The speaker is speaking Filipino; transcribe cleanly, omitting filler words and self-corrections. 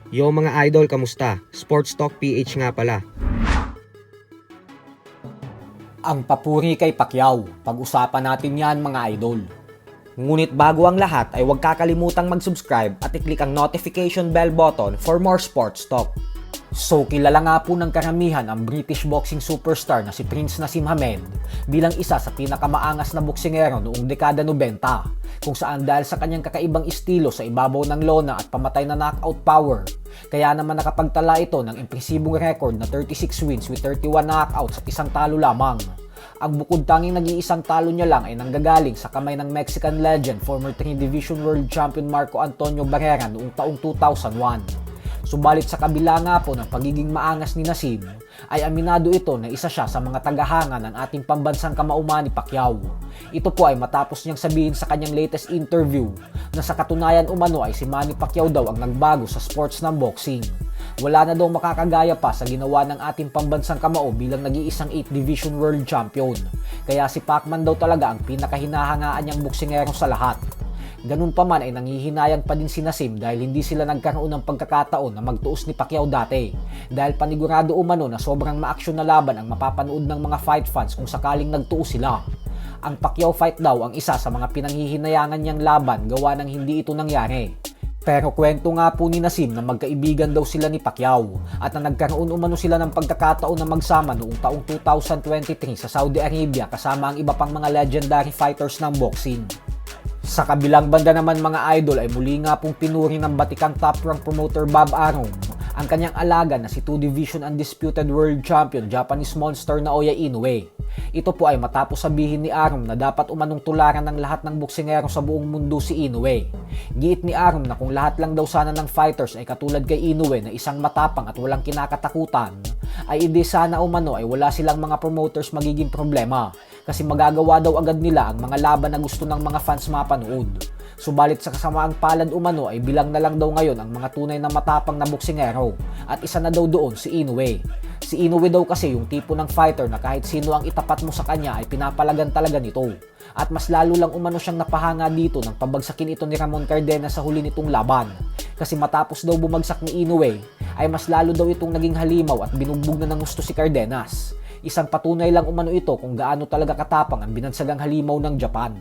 Yo mga idol, kamusta? Sports Talk PH nga pala. Ang papuri kay Pacquiao, pag-usapan natin yan mga idol. Ngunit bago ang lahat ay huwag kakalimutang mag-subscribe at i-click ang notification bell button for more sports talk. So kilala nga po ng karamihan ang British boxing superstar na si Prince Naseem Hamed bilang isa sa pinakamaangas na boksingero noong dekada 90, kung saan dahil sa kanyang kakaibang estilo sa ibabaw ng lona at pamatay na knockout power, kaya naman nakapagtala ito ng impresibong record na 36 wins with 31 knockouts at isang talo lamang. Ang bukod tanging nag-iisang talo niya lang ay nanggagaling sa kamay ng Mexican legend, former 3 Division World Champion Marco Antonio Barrera noong taong 2001. Subalit sa kabila nga po ng pagiging maangas ni Naseem, ay aminado ito na isa siya sa mga tagahanga ng ating pambansang kamauman ni Pacquiao. Ito po ay matapos niyang sabihin sa kanyang latest interview na sa katunayan umano ay si Manny Pacquiao daw ang nagbago sa sports ng boxing. Wala na daw makakagaya pa sa ginawa ng ating pambansang kamao bilang nag-iisang 8 Division World Champion. Kaya si Pacman daw talaga ang pinakahinahangaan niyang boksingero sa lahat. Ganun pa man ay nanghihinayang pa din si Naseem dahil hindi sila nagkaroon ng pagkakataon na magtuos ni Pacquiao dati, dahil panigurado umano na sobrang ma-aksyon na laban ang mapapanood ng mga fight fans kung sakaling nagtuos sila. Ang Pacquiao fight daw ang isa sa mga pinanghihinayangan niyang laban gawa ng hindi ito nangyari. Pero kwento nga po ni Naseem na magkaibigan daw sila ni Pacquiao at na nagkaroon umano sila ng pagkakataon na magsama noong taong 2023 sa Saudi Arabia kasama ang iba pang mga legendary fighters ng boxing. Sa kabilang banda naman mga idol ay muli nga pong pinuri ng batikang top rank promoter Bob Arum ang kanyang alaga na si 2 Division Undisputed World Champion Japanese Monster Naoya Inoue. Ito po ay matapos sabihin ni Arum na dapat umanong tularan ng lahat ng boksingero sa buong mundo si Inoue. Giit ni Arum na kung lahat lang daw sana ng fighters ay katulad kay Inoue na isang matapang at walang kinakatakutan, ay hindi sana umano ay wala silang mga promoters magiging problema, kasi magagawa daw agad nila ang mga laban na gusto ng mga fans mapanood. Subalit sa kasamaang palad umano ay bilang na lang daw ngayon ang mga tunay na matapang na boksingero, at isa na daw doon si Inoue. Si Inoue daw kasi yung tipo ng fighter na kahit sino ang itapat mo sa kanya ay pinapalagan talaga nito. At mas lalo lang umano siyang napahanga dito nang pabagsakin ito ni Ramon Cardenas sa huli nitong laban. Kasi matapos daw bumagsak ni Inoue ay mas lalo daw itong naging halimaw at binugbog na ng gusto si Cardenas. Isang patunay lang umano ito kung gaano talaga katapang ang binansagang halimaw ng Japan.